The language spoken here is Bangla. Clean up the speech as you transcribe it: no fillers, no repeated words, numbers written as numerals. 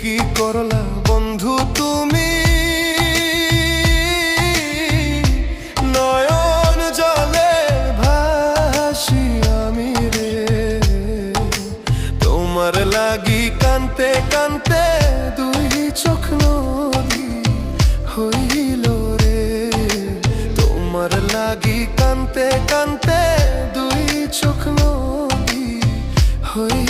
কি করলা বন্ধু তুমি, নয়ন জলে ভাসি আমি রে। তোমার লাগি কানতে কানতে দুই চোখ নদী হইল রে। তোমার লাগি কানতে কানতে দুই চোখ নদী হইল।